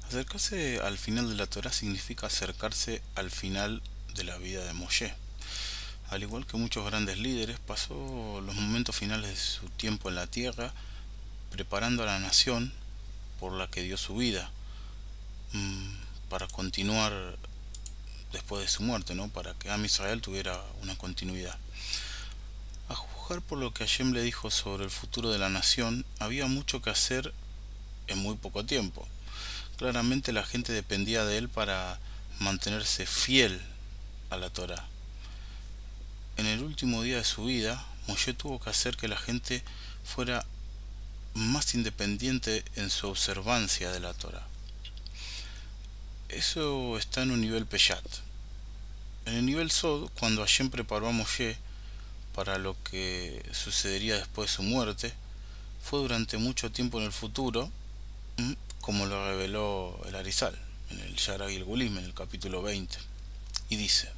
Acercarse al final de la Torá significa acercarse al final de la vida de Moshe. Al igual que muchos grandes líderes, pasó los momentos finales de su tiempo en la tierra preparando a la nación por la que dio su vida, mm, para continuar después de su muerte, ¿no? Para que Am Israel tuviera una continuidad. A juzgar por lo que Hashem le dijo sobre el futuro de la nación, había mucho que hacer en muy poco tiempo. Claramente la gente dependía de él para mantenerse fiel a la Torá. En el último día de su vida, Moshe tuvo que hacer que la gente fuera más independiente en su observancia de la Torá. Eso está en un nivel Peshat. En el nivel Sod, cuando Hashem preparó a Moshe para lo que sucedería después de su muerte, fue durante mucho tiempo en el futuro, como lo reveló el Arizal en el Yarag y el Gulim, en el capítulo 20. Y dice: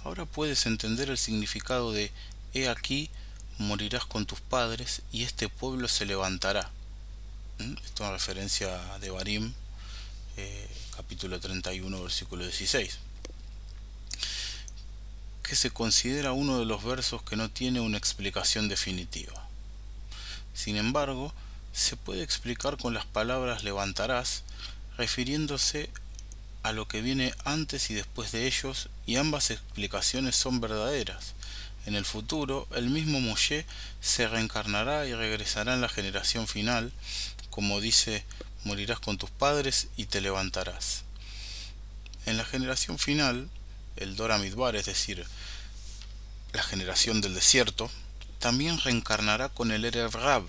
ahora puedes entender el significado de he aquí morirás con tus padres y este pueblo se levantará. Esto es una referencia a Devarim, capítulo 31, versículo 16, que se considera uno de los versos que no tiene una explicación definitiva. Sin embargo, se puede explicar con las palabras levantarás, refiriéndose a lo que viene antes y después de ellos, y ambas explicaciones son verdaderas. En el futuro, el mismo Moshe se reencarnará y regresará en la generación final, como dice: morirás con tus padres y te levantarás. En la generación final, el Dor Hamidbar, es decir, la generación del desierto, también reencarnará con el Erev Rab,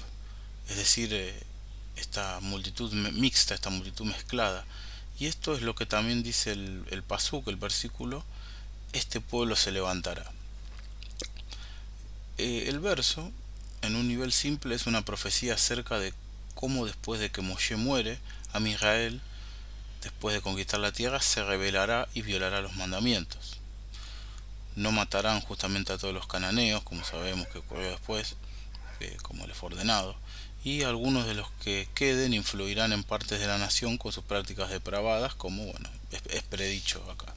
es decir, esta multitud mixta, esta multitud mezclada. Y esto es lo que también dice el pasuk, el versículo: este pueblo se levantará. El verso, en un nivel simple, es una profecía acerca de cómo después de que Moshe muere, Am Israel, después de conquistar la tierra, se rebelará y violará los mandamientos. No matarán justamente a todos los cananeos, como sabemos que ocurrió después, como les fue ordenado, y algunos de los que queden influirán en partes de la nación con sus prácticas depravadas, como es predicho acá.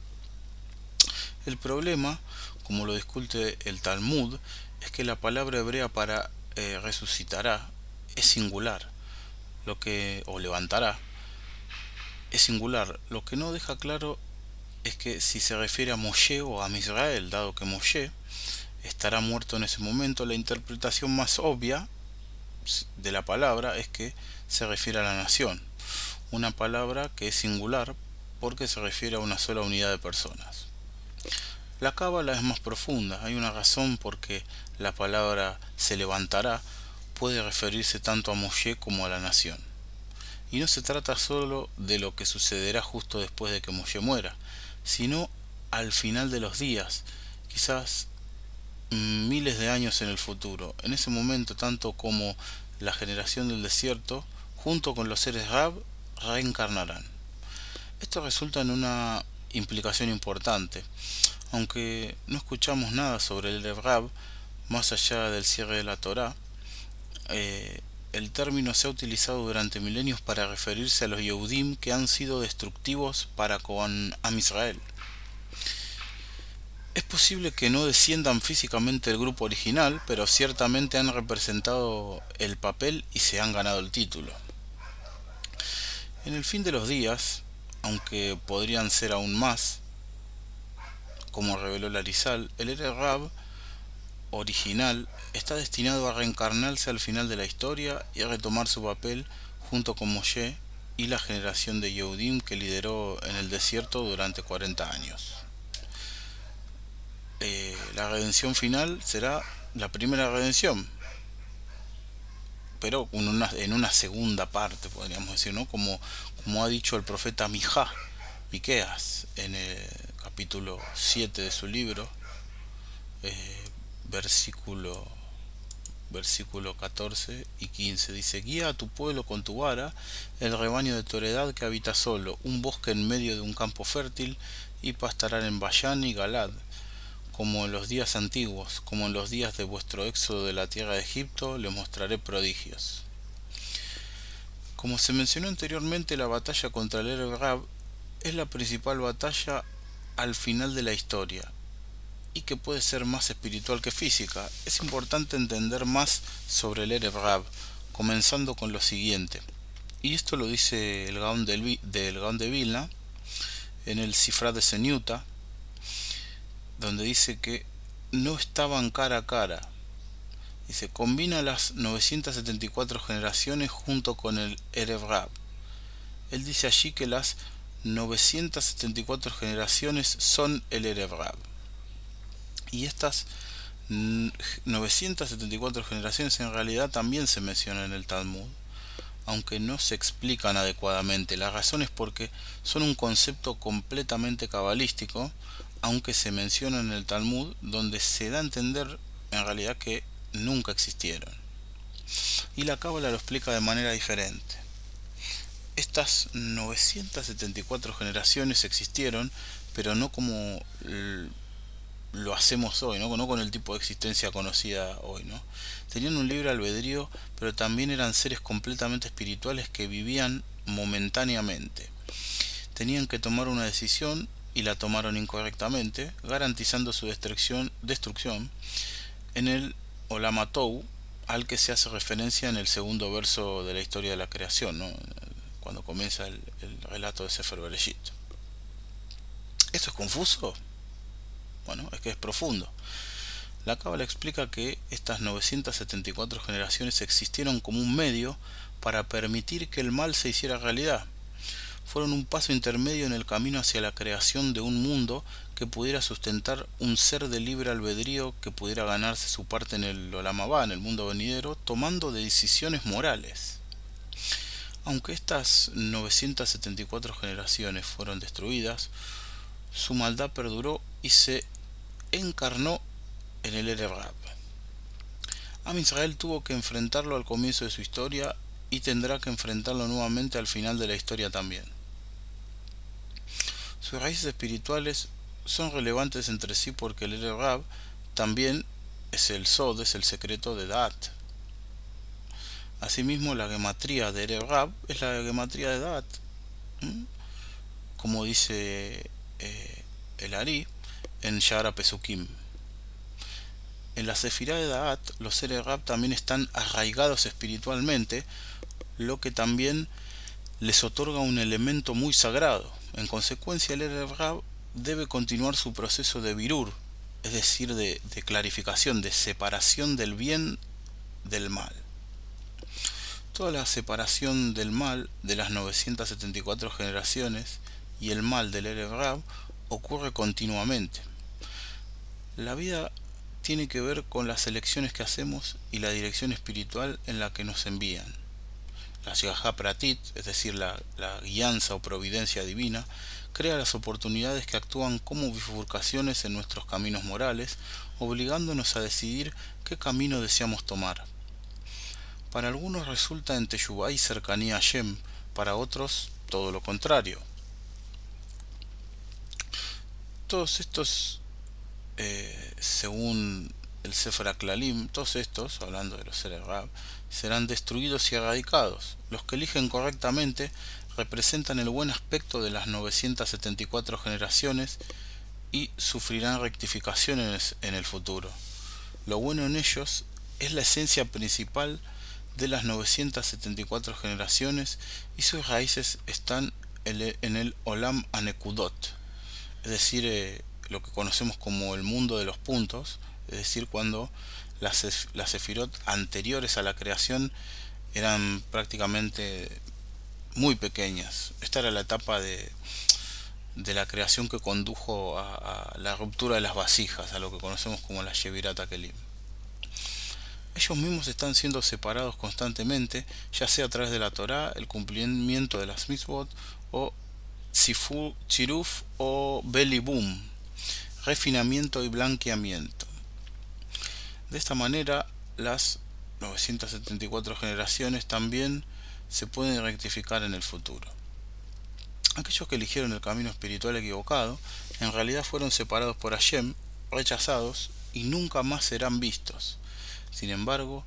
El problema, como lo discute el Talmud, es que la palabra hebrea para resucitará es singular, o levantará es singular. Lo que no deja claro es que si se refiere a Moshe o a Israel, dado que Moshe estará muerto en ese momento. La interpretación más obvia de la palabra es que se refiere a la nación, una palabra que es singular porque se refiere a una sola unidad de personas. La cábala es más profunda. Hay una razón por que la palabra se levantará puede referirse tanto a Moshe como a la nación. Y no se trata solo de lo que sucederá justo después de que Moshe muera, sino al final de los días, quizás miles de años en el futuro. En ese momento, tanto como la generación del desierto, junto con los seres Rab, reencarnarán. Esto resulta en una implicación importante. Aunque no escuchamos nada sobre el Rab, más allá del cierre de la Torá, el término se ha utilizado durante milenios para referirse a los Yehudim que han sido destructivos para con Am Israel. Es posible que no desciendan físicamente del grupo original, pero ciertamente han representado el papel y se han ganado el título. En el fin de los días, aunque podrían ser aún más, como reveló el Arizal, el Rab original está destinado a reencarnarse al final de la historia y a retomar su papel junto con Moshe y la generación de Yehudim que lideró en el desierto durante 40 años. La redención final será la primera redención, pero en una segunda parte, podríamos decir, ¿no? Como ha dicho el profeta Miqueas, en el capítulo 7 de su libro, versículo versículo 14 y 15, dice: guía a tu pueblo con tu vara, el rebaño de tu heredad que habita solo, un bosque en medio de un campo fértil, y pastarán en Bayán y Galad, como en los días antiguos, como en los días de vuestro éxodo de la tierra de Egipto, les mostraré prodigios. Como se mencionó anteriormente, la batalla contra el Erev Rav es la principal batalla al final de la historia y que puede ser más espiritual que física. Es importante entender más sobre el Erev Rav, comenzando con lo siguiente. Y esto lo dice el Gaón de Vilna en el Sifra de Senyuta, donde dice que no estaban cara a cara. Dice, combina las 974 generaciones junto con el Erev Rav. Él dice allí que las 974 generaciones son el Erev Rav. Y estas 974 generaciones en realidad también se mencionan en el Talmud, aunque no se explican adecuadamente. La razón es porque son un concepto completamente cabalístico, aunque se menciona en el Talmud, donde se da a entender en realidad que nunca existieron. Y la Cábala lo explica de manera diferente. Estas 974 generaciones existieron, pero no como lo hacemos hoy, ¿no? No con el tipo de existencia conocida hoy, ¿no? Tenían un libre albedrío, pero también eran seres completamente espirituales que vivían momentáneamente. Tenían que tomar una decisión y la tomaron incorrectamente, garantizando su destrucción en el Olam Hatou, al que se hace referencia en el segundo verso de la historia de la creación, ¿no? Cuando comienza el relato de Sefer Bereshit. ¿Esto es confuso? Bueno, es que es profundo. La Cábala explica que estas 974 generaciones existieron como un medio para permitir que el mal se hiciera realidad. Fueron un paso intermedio en el camino hacia la creación de un mundo que pudiera sustentar un ser de libre albedrío que pudiera ganarse su parte en el Olam Habá, en el mundo venidero, tomando decisiones morales. Aunque estas 974 generaciones fueron destruidas, su maldad perduró y se encarnó en el Erev Rav. Am Israel tuvo que enfrentarlo al comienzo de su historia y tendrá que enfrentarlo nuevamente al final de la historia también. Sus raíces espirituales son relevantes entre sí porque el Erev Rav también es el Sod, es el secreto de Da'at. Asimismo, la gematría de Erev Rav es la gematría de Da'at, como dice el Ari en Shara Pesukim. En la Sefirá de Da'at, los Erev Rav también están arraigados espiritualmente, lo que también les otorga un elemento muy sagrado. En consecuencia, el Erev Rav debe continuar su proceso de birur, es decir, de clarificación, de separación del bien del mal. Toda la separación del mal de las 974 generaciones y el mal del Erev Rav ocurre continuamente. La vida tiene que ver con las elecciones que hacemos y la dirección espiritual en la que nos envían. La Shigajá Pratit, es decir, la guianza o providencia divina, crea las oportunidades que actúan como bifurcaciones en nuestros caminos morales, obligándonos a decidir qué camino deseamos tomar. Para algunos resulta en Teshuvá y cercanía a Hashem, para otros todo lo contrario. Todos estos, según el Sefer HaKlalim, todos estos, hablando de los Erev Rav, serán destruidos y erradicados. Los que eligen correctamente representan el buen aspecto de las 974 generaciones y sufrirán rectificaciones en el futuro. Lo bueno en ellos es la esencia principal de las 974 generaciones y sus raíces están en el Olam Anekudot, es decir, lo que conocemos como el mundo de los puntos, es decir, cuando las sefirot anteriores a la creación eran prácticamente muy pequeñas. Esta era la etapa de la creación que condujo a la ruptura de las vasijas, a lo que conocemos como la Shevirat HaKelim. Ellos mismos están siendo separados constantemente, ya sea a través de la Torá, el cumplimiento de las mitzvot, o tziruf o belibum, refinamiento y blanqueamiento. De esta manera, las 974 generaciones también se pueden rectificar en el futuro. Aquellos que eligieron el camino espiritual equivocado, en realidad fueron separados por Hashem, rechazados y nunca más serán vistos. Sin embargo,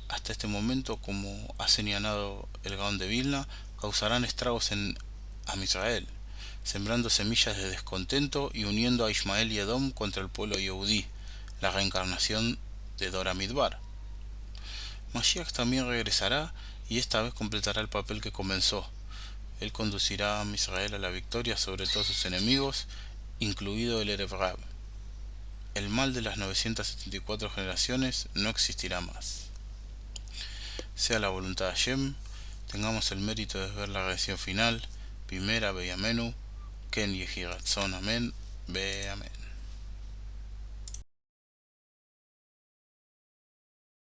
hasta este momento, como ha señalado el Gaón de Vilna, causarán estragos en Am Israel, sembrando semillas de descontento y uniendo a Ismael y Edom contra el pueblo Yehudí, la reencarnación de Dora Midbar. Mashiach también regresará y esta vez completará el papel que comenzó. Él conducirá a Israel a la victoria sobre todos sus enemigos, incluido el Erev Rav. El mal de las 974 generaciones no existirá más. Sea la voluntad de Hashem, tengamos el mérito de ver la redención final, primera Beyamenu, Ken Yehi Ratzon, amén, Be amén.